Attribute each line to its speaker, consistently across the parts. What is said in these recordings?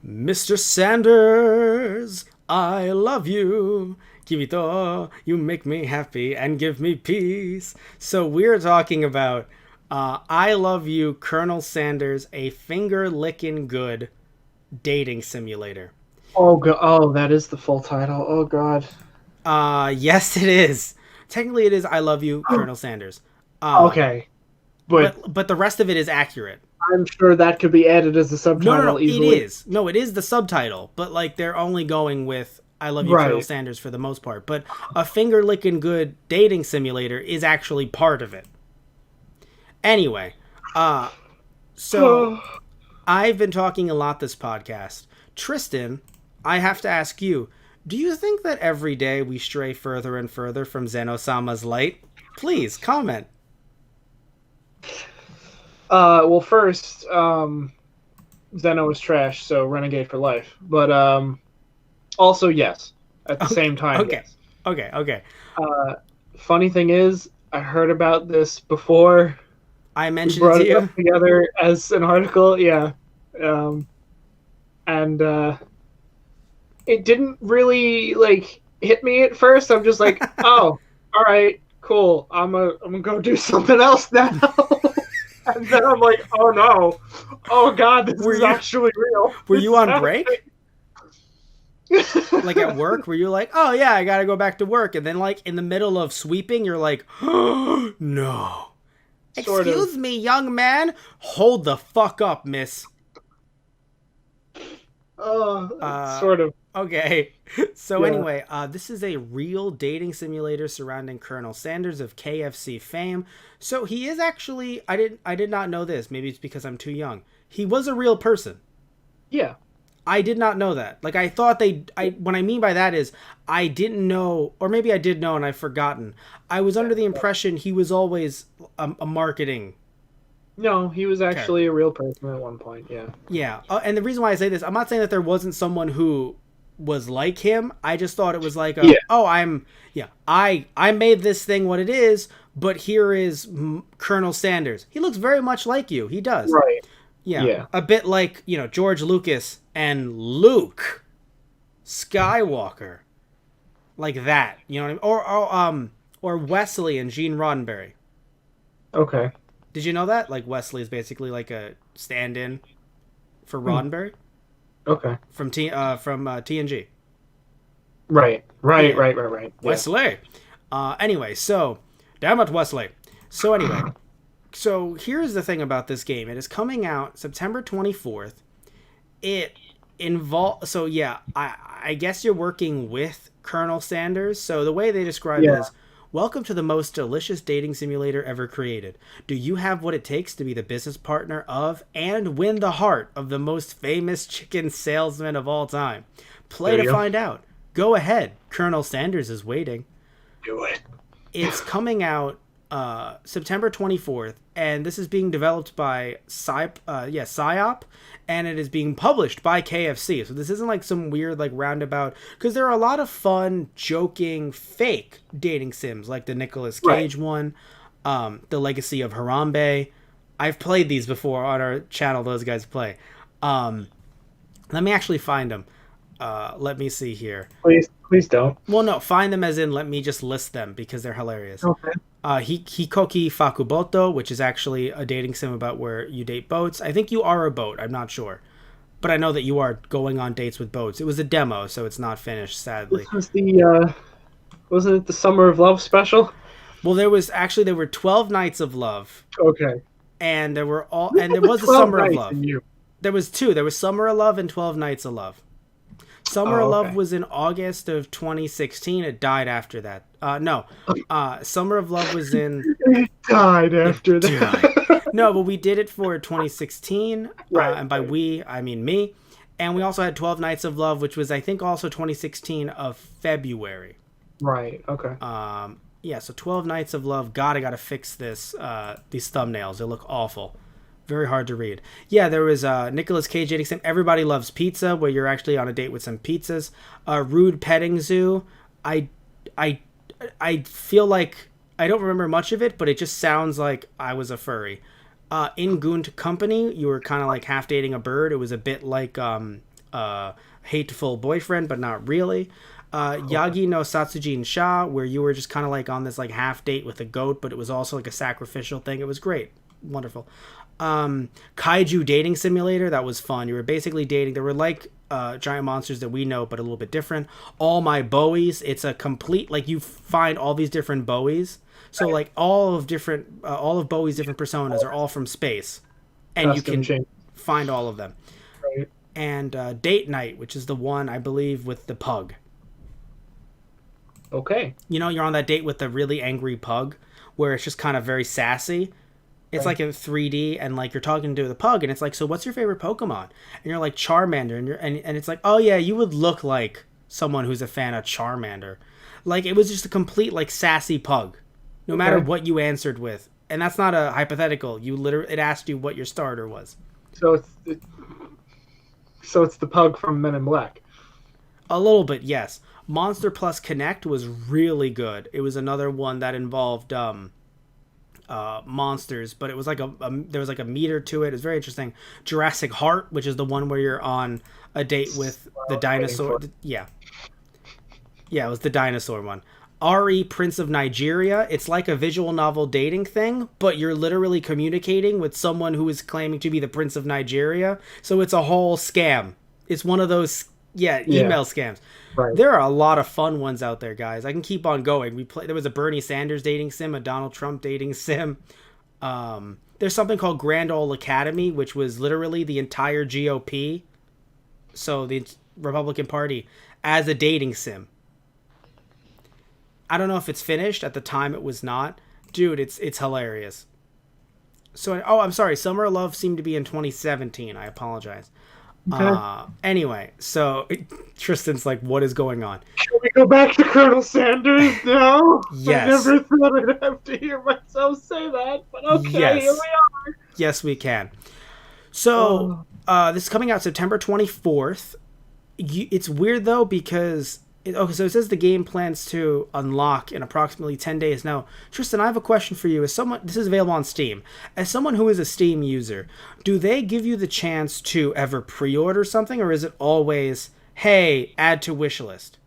Speaker 1: Mr. Sanders, I love you. Kibito, you make me happy and give me peace. So we're talking about I Love You, Colonel Sanders, a finger-licking good dating simulator.
Speaker 2: Oh god! Oh, that is the full title. Oh god.
Speaker 1: Yes, it is. Technically, it is I Love You, Colonel Sanders.
Speaker 2: Okay, but
Speaker 1: But the rest of it is accurate.
Speaker 2: I'm sure that could be added as a
Speaker 1: No, no,
Speaker 2: subtitle
Speaker 1: no. It
Speaker 2: easily.
Speaker 1: is. No, it is the subtitle, but like they're only going with I Love You, Colonel
Speaker 2: Right.
Speaker 1: Sanders for the most part. But a finger licking good dating simulator is actually part of it. Anyway, uh, so I've been talking a lot this podcast. Tristan, I have to ask you, do you think that every day we stray further and further from Zeno-sama's light? Please comment.
Speaker 2: Well, first, Zeno was trash, so renegade for life. But also yes, at the
Speaker 1: Okay,
Speaker 2: same time,
Speaker 1: okay,
Speaker 2: yes.
Speaker 1: okay.
Speaker 2: Uh, Funny thing is, I heard about this before
Speaker 1: I
Speaker 2: we
Speaker 1: mentioned it
Speaker 2: brought
Speaker 1: to
Speaker 2: it up
Speaker 1: you.
Speaker 2: together as an article. Yeah, um, and it didn't really like hit me at first. I'm just like, oh, all right, cool. I'm gonna go do something else now. And then I'm like, oh no, oh god, this
Speaker 1: Were
Speaker 2: is
Speaker 1: you
Speaker 2: actually real.
Speaker 1: were
Speaker 2: This
Speaker 1: you
Speaker 2: is
Speaker 1: on
Speaker 2: happening.
Speaker 1: break? Like at work, where you're like, oh yeah, I gotta go back to work, and then like in the middle of sweeping, you're like, oh, no.
Speaker 2: Sort of.
Speaker 1: Excuse me, young man. Hold the fuck up, miss. Uh,
Speaker 2: Sort of.
Speaker 1: okay. So
Speaker 2: Yeah.
Speaker 1: anyway, this is a real dating simulator surrounding Colonel Sanders of KFC fame. So he is actually, I did not know this. Maybe it's because I'm too young. He was a real person.
Speaker 2: Yeah.
Speaker 1: I did not know that. Like I thought what I mean by that is I didn't know, or maybe I did know and I've forgotten. I was under the impression he was always a marketing
Speaker 2: No, he was actually
Speaker 1: character.
Speaker 2: a real person at one point. Yeah.
Speaker 1: Yeah, and the reason why I say this, I'm not saying that there wasn't someone who was like him. I just thought it was like,
Speaker 2: Yeah.
Speaker 1: oh, I made this thing what it is, but here is Colonel Sanders. He looks very much like you. He does.
Speaker 2: Right.
Speaker 1: Yeah,
Speaker 2: Yeah.
Speaker 1: a bit like George Lucas and Luke Skywalker, like that. You know what I mean? Or Wesley and Gene Roddenberry.
Speaker 2: Okay.
Speaker 1: Did you know that? Like Wesley is basically like a stand-in for
Speaker 2: Hmm.
Speaker 1: Roddenberry
Speaker 2: Okay.
Speaker 1: from TNG.
Speaker 2: Right. Right.
Speaker 1: Yeah,
Speaker 2: Right. Right. Right. Yeah.
Speaker 1: Wesley. Anyway, so damn it, Wesley. So anyway, so here's the thing about this game. It is coming out September 24th. It involve so yeah, I guess you're working with Colonel Sanders. So the way they describe it
Speaker 2: Yeah.
Speaker 1: is, welcome to the most delicious dating simulator ever created. Do you have what it takes to be the business partner of and win the heart of the most famous chicken salesman of all time? Play
Speaker 2: There
Speaker 1: to
Speaker 2: you go.
Speaker 1: find out. Go ahead. Colonel Sanders is waiting.
Speaker 2: Do it.
Speaker 1: It's coming out September 24th, and this is being developed by PsyOp, and it is being published by KFC. So this isn't like some weird like roundabout, because there are a lot of fun, joking, fake dating sims like the Nicolas
Speaker 2: Right.
Speaker 1: Cage one, the Legacy of Harambe. I've played these before on our channel. Those guys play. Um, Let me actually find them. Let me see here.
Speaker 2: Please. Please don't.
Speaker 1: Well, no, find them as in let me just list them because they're hilarious.
Speaker 2: Okay.
Speaker 1: Hikoki Fakuboto, which is actually a dating sim about where you date boats. I think you are a boat. I'm not sure. But I know that you are going on dates with boats. It was a demo, so it's not finished, sadly.
Speaker 2: This was the wasn't it the Summer of Love special?
Speaker 1: Well, there were 12 nights of love,
Speaker 2: Okay.
Speaker 1: and there
Speaker 2: Look at
Speaker 1: was
Speaker 2: the
Speaker 1: a
Speaker 2: 12
Speaker 1: summer of
Speaker 2: nights
Speaker 1: love.
Speaker 2: in you.
Speaker 1: There was two. There was Summer of Love and 12 Nights of Love. Summer of
Speaker 2: Oh,
Speaker 1: Love
Speaker 2: okay.
Speaker 1: was in August of 2016. It died after that. No. Summer of Love was in
Speaker 2: It died after that.
Speaker 1: No, but we did it for 2016,
Speaker 2: Right,
Speaker 1: and by
Speaker 2: right.
Speaker 1: we, I mean me. And we also had 12 Nights of Love, which was, I think, also 2016 of February.
Speaker 2: Right. Okay.
Speaker 1: Yeah, so 12 Nights of Love. God, I gotta fix these thumbnails. They look awful. Very hard to read. Yeah, there was Nicolas Cage dating sim. Everybody Loves Pizza, where you're actually on a date with some pizzas. Rude Petting Zoo. I, I, I feel like I don't remember much of it, but it just sounds like I was a furry. In Goon Company, you were kind of like half dating a bird. It was a bit like hateful boyfriend, but not really. Yagi no Satsujin Sha, where you were just kind of like on this like half date with a goat, but it was also like a sacrificial thing. It was great, wonderful. Kaiju Dating Simulator, that was fun. You were basically dating. There were like giant monsters that we know, but a little bit different. All My Bowies, it's a complete like you find all these different Bowies. So like all of Bowie's different personas are all from space, and you can find all of them.
Speaker 2: Right.
Speaker 1: And Date Night, which is the one I believe with the pug.
Speaker 2: Okay.
Speaker 1: You know, you're on that date with the really angry pug, where it's just kind of very sassy. It's like in 3D, and like you're talking to the pug, and it's like, so what's your favorite Pokemon? And you're like Charmander, and it's like, oh yeah, you would look like someone who's a fan of Charmander. Like it was just a complete like sassy pug. No matter what you answered with. And that's not a hypothetical. It asked you what your starter was.
Speaker 2: So it's the pug from Men in Black.
Speaker 1: A little bit, yes. Monster Plus Connect was really good. It was another one that involved monsters, but it was like there was like a meter to it. It was very interesting. Jurassic Heart, which is the one where you're on a date with the dinosaur. Yeah, it was the dinosaur one. RE Prince of Nigeria. It's like a visual novel dating thing, but you're literally communicating with someone who is claiming to be the Prince of Nigeria. So it's a whole scam. It's one of those email scams.
Speaker 2: Right.
Speaker 1: There are a lot of fun ones out there, guys. I can keep on going. There was a Bernie Sanders dating sim, a Donald Trump dating sim. There's something called Grand Ole Academy, which was literally the entire GOP, so the Republican Party, as a dating sim. I don't know if it's finished. At the time, it was not. Dude, it's hilarious. So, I'm sorry. Summer of Love seemed to be in 2017. I apologize. Okay. Anyway, so Tristan's like, what is going on?
Speaker 2: Can we go back to Colonel Sanders now?
Speaker 1: Yes.
Speaker 2: I never thought I'd have to hear myself say that, but okay,
Speaker 1: yes.
Speaker 2: Here we are.
Speaker 1: Yes, we can. So, this is coming out September 24th. It's weird, though, because... so it says the game plans to unlock in approximately 10 days. Now, Tristan, I have a question for you. This is available on Steam. As someone who is a Steam user, do they give you the chance to ever pre-order something, or is it always, hey, add to wish list?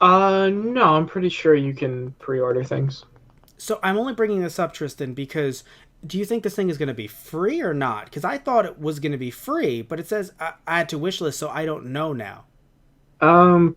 Speaker 2: No, I'm pretty sure you can pre-order things.
Speaker 1: So I'm only bringing this up, Tristan, because do you think this thing is going to be free or not? Because I thought it was going to be free, but it says add to wish list, so I don't know now.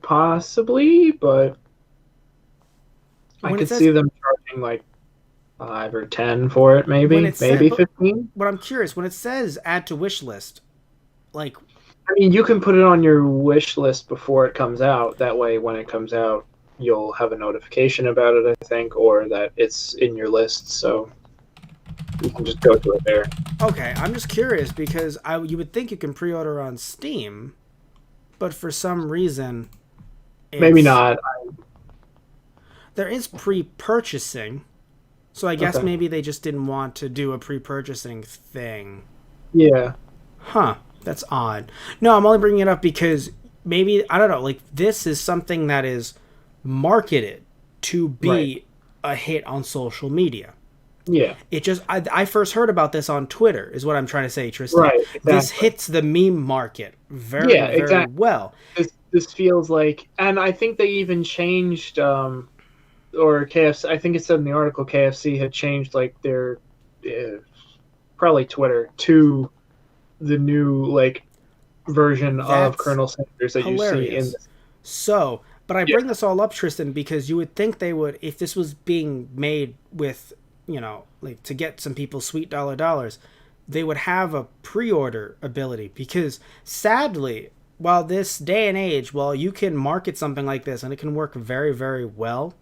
Speaker 2: Possibly, but I could see them charging like 5 or 10 for it, maybe 15.
Speaker 1: But I'm curious, when it says add to wish list, like,
Speaker 2: I mean, you can put it on your wish list before it comes out. That way, when it comes out, you'll have a notification about it, I think, or that it's in your list, so you can just go to it there.
Speaker 1: Okay, I'm just curious because you would think you can pre-order on Steam. But for some reason...
Speaker 2: Maybe not.
Speaker 1: There is pre-purchasing. So I guess maybe they just didn't want to do a pre-purchasing thing.
Speaker 2: Yeah.
Speaker 1: Huh. That's odd. No, I'm only bringing it up because maybe, I don't know, like this is something that is marketed to be a hit on social media.
Speaker 2: Yeah.
Speaker 1: It just, I first heard about this on Twitter, is what I'm trying to say, Tristan.
Speaker 2: Right. Exactly.
Speaker 1: This hits the meme market very well.
Speaker 2: This feels like, and I think they even changed, or KFC, I think it said in the article KFC had changed like their, probably Twitter, to the new like version of Colonel Sanders that hilarious. You see in this.
Speaker 1: So, but I bring this all up, Tristan, because you would think they would, if this was being made with, you know, like to get some people sweet dollars, they would have a pre-order ability, because sadly, while this day and age, while you can market something like this and it can work very, very well,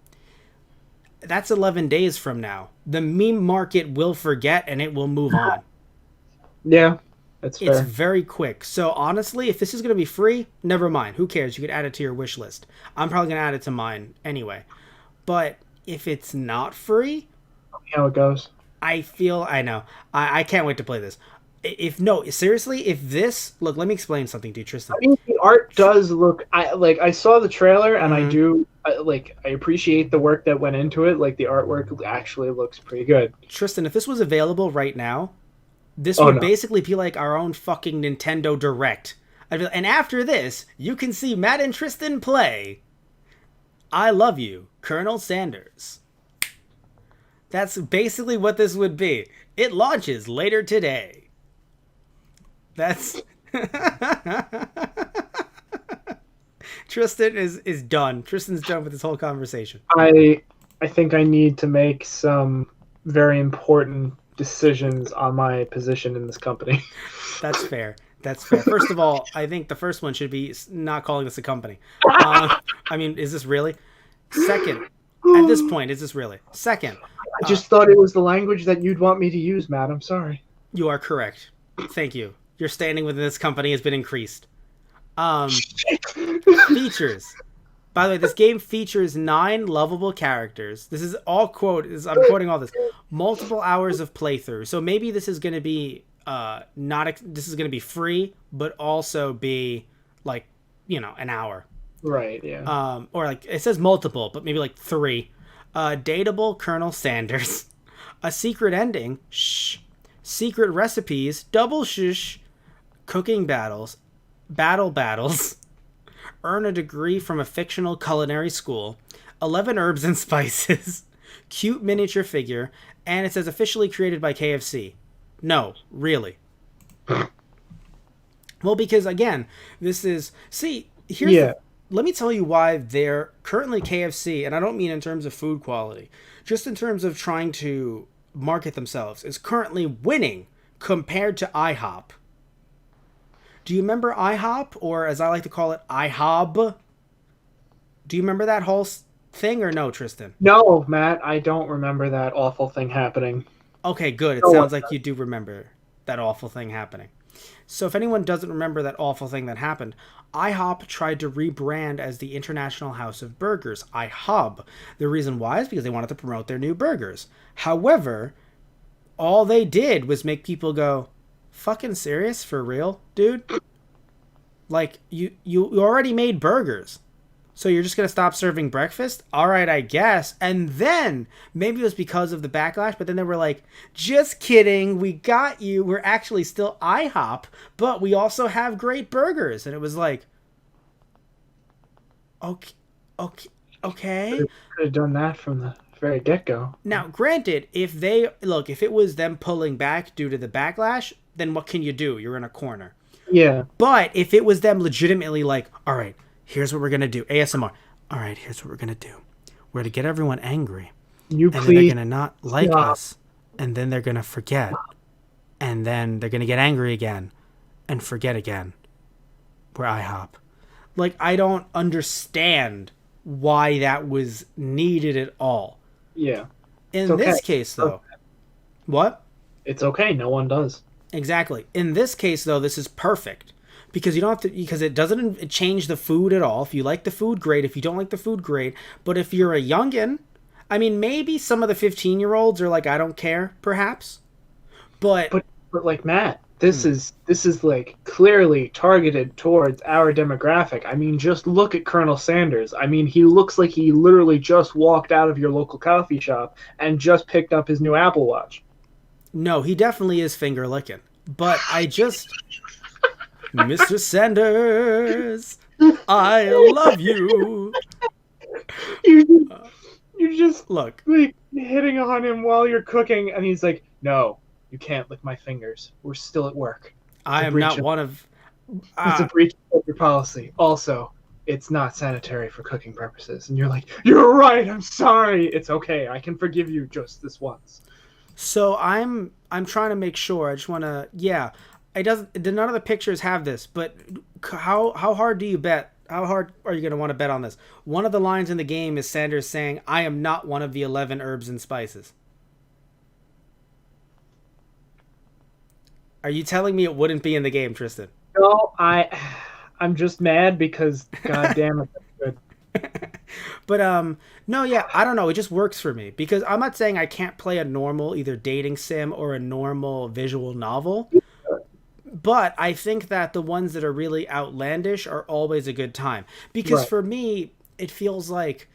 Speaker 1: that's 11 days from now. The meme market will forget and it will move on.
Speaker 2: Yeah, that's fair.
Speaker 1: It's very quick. So honestly, if this is going to be free, never mind. Who cares? You could add it to your wish list. I'm probably going to add it to mine anyway. But if it's not free...
Speaker 2: how it goes.
Speaker 1: I know. I can't wait to play this. Seriously, if this... Look, let me explain something to you, Tristan.
Speaker 2: I mean, the art does look... I saw the trailer, and I do... I appreciate the work that went into it. Like, the artwork actually looks pretty good.
Speaker 1: Tristan, if this was available right now, this would basically be like our own fucking Nintendo Direct. And after this, you can see Matt and Tristan play I Love You, Colonel Sanders. That's basically what this would be. It launches later today. That's... Tristan is done. Tristan's done with this whole conversation.
Speaker 2: I think I need to make some very important decisions on my position in this company.
Speaker 1: That's fair. That's fair. First of all, I think the first one should be not calling this a company. I mean, is this really? Second, at this point, is this really? Second,
Speaker 2: I just thought it was the language that you'd want me to use, Matt. I'm sorry.
Speaker 1: You are correct. Thank you. Your standing within this company has been increased. Features. By the way, this game features 9 lovable characters. This is all I'm quoting all this. Multiple hours of playthrough. So maybe this is going to be this is going to be free, but also be like, an hour.
Speaker 2: Right, yeah.
Speaker 1: Or like it says multiple, but maybe like 3. Dateable Colonel Sanders. A secret ending. Shh. Secret recipes. Double shush. Cooking battles. Battles. Earn a degree from a fictional culinary school. 11 herbs and spices. Cute miniature figure. And it says officially created by KFC. No, really. Well, because again, this is... See, here's... Let me tell you why they're currently KFC, and I don't mean in terms of food quality, just in terms of trying to market themselves, is currently winning compared to IHOP. Do you remember IHOP, or as I like to call it, IHOB? Do you remember that whole thing, or no, Tristan?
Speaker 2: No, Matt, I don't remember that awful thing happening.
Speaker 1: Okay, good. It sounds like you do remember that awful thing happening. So if anyone doesn't remember that awful thing that happened, IHOP tried to rebrand as the International House of Burgers, IHOB. The reason why is because they wanted to promote their new burgers. However, all they did was make people go, fucking serious? For real, dude? Like, you already made burgers. So you're just going to stop serving breakfast? All right, I guess. And then, maybe it was because of the backlash, but then they were like, just kidding, we got you. We're actually still IHOP, but we also have great burgers. And it was like, okay.
Speaker 2: Could have done that from the very get-go.
Speaker 1: Now, granted, if it was them pulling back due to the backlash, then what can you do? You're in a corner.
Speaker 2: Yeah.
Speaker 1: But if it was them legitimately like, all right, here's what we're going to do. ASMR. All right, here's what we're going to do. We're going to get everyone angry.
Speaker 2: You
Speaker 1: and
Speaker 2: please
Speaker 1: then they're going to not like
Speaker 2: stop.
Speaker 1: us. And then they're going to forget. And then they're going to get angry again. And forget again. We're IHOP. Like, I don't understand why that was needed at all.
Speaker 2: Yeah.
Speaker 1: In this case, though. What?
Speaker 2: It's okay. No one does.
Speaker 1: Exactly. In this case, though, this is perfect. Because you don't have to, because it doesn't change the food at all. If you like the food, great. If you don't like the food, great. But if you're a youngin', I mean, maybe some of the 15-year-olds are like, I don't care, perhaps. But
Speaker 2: like, Matt, this is like clearly targeted towards our demographic. I mean, just look at Colonel Sanders. I mean, he looks like he literally just walked out of your local coffee shop and just picked up his new Apple Watch.
Speaker 1: No, he definitely is finger licking. But I just... Mr. Sanders, I love you.
Speaker 2: You just
Speaker 1: look,
Speaker 2: like hitting on him while you're cooking, and he's like, "No, you can't lick my fingers. We're still at work.
Speaker 1: I am not one of.
Speaker 2: It's a breach of your policy. Also, it's not sanitary for cooking purposes." And you're like, "You're right. I'm sorry. It's okay. I can forgive you just this once."
Speaker 1: So I'm trying to make sure. I just want to. Yeah. None of the pictures have this, but how hard do you bet? How hard are you going to want to bet on this? One of the lines in the game is Sanders saying, I am not one of the 11 herbs and spices. Are you telling me it wouldn't be in the game, Tristan?
Speaker 2: No, I'm just mad because, god damn it, that's good.
Speaker 1: But, no, yeah, I don't know. It just works for me because I'm not saying I can't play a normal either dating sim or a normal visual novel. But I think that the ones that are really outlandish are always a good time. Because for me, it feels like,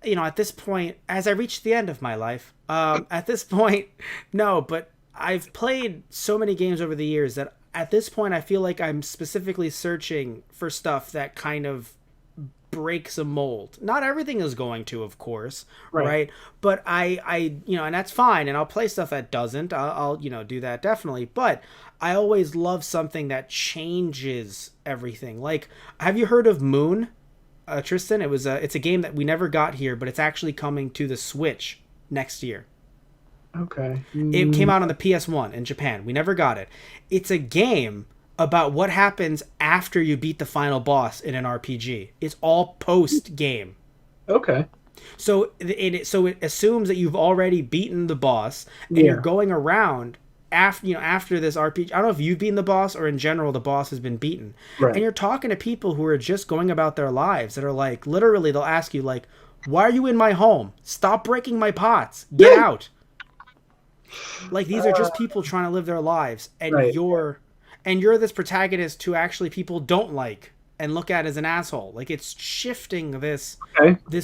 Speaker 1: at this point, as I reach the end of my life, at this point, no, but I've played so many games over the years that at this point, I feel like I'm specifically searching for stuff that kind of breaks a mold. Not everything is going to, of course, right? But and that's fine, and I'll play stuff that doesn't. I'll do that definitely. But I always love something that changes everything. Like, have you heard of Moon, Tristan? It's a game that we never got here, but it's actually coming to the Switch next year.
Speaker 2: Okay.
Speaker 1: It came out on the PS1 in Japan. We never got it. It's a game about what happens after you beat the final boss in an RPG. It's all post game.
Speaker 2: Okay.
Speaker 1: So it assumes that you've already beaten the boss, and you're going around after this RPG. I don't know if you've beaten the boss or in general the boss has been beaten.
Speaker 2: Right.
Speaker 1: And you're talking to people who are just going about their lives that are like, literally they'll ask you like, "Why are you in my home? Stop breaking my pots. Get out." Like, these are just people trying to live their lives, and you're this protagonist who actually people don't like and look at as an asshole. Like, it's shifting this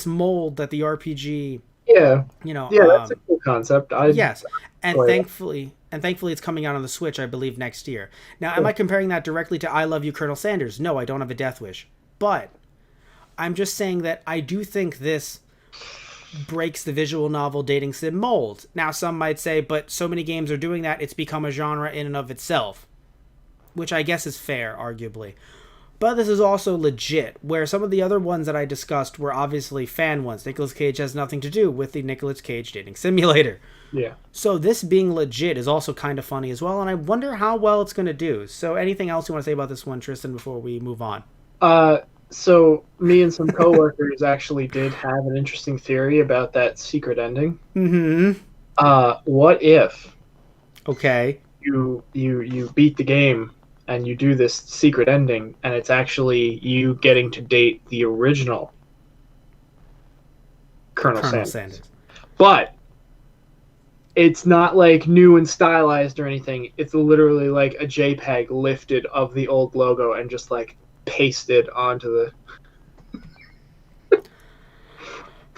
Speaker 1: mold that the RPG.
Speaker 2: Yeah. That's a cool concept.
Speaker 1: Yes, and thankfully it's coming out on the Switch, I believe, next year. Now, am I comparing that directly to I Love You, Colonel Sanders? No, I don't have a death wish, but I'm just saying that I do think this breaks the visual novel dating sim mold. Now, some might say, but so many games are doing that, it's become a genre in and of itself, which I guess is fair, arguably. But this is also legit, where some of the other ones that I discussed were obviously fan ones. Nicolas Cage has nothing to do with the Nicolas Cage dating simulator.
Speaker 2: Yeah. So
Speaker 1: this being legit is also kind of funny as well, and I wonder how well it's going to do. So anything else you want to say about this one, Tristan, before we move on?
Speaker 2: So me and some coworkers actually did have an interesting theory about that secret ending.
Speaker 1: Mm-hmm.
Speaker 2: What if?
Speaker 1: Okay.
Speaker 2: You beat the game and you do this secret ending, and it's actually you getting to date the original Colonel Sanders. But it's not like new and stylized or anything. It's literally like a JPEG lifted of the old logo and just like pasted onto the.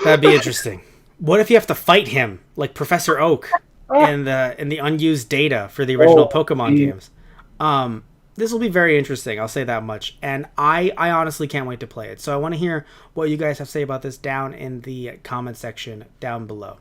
Speaker 1: That'd be interesting. What if you have to fight him like Professor Oak in the unused data for the original Pokemon games? This will be very interesting, I'll say that much. And I honestly can't wait to play it. So I want to hear what you guys have to say about this down in the comment section down below.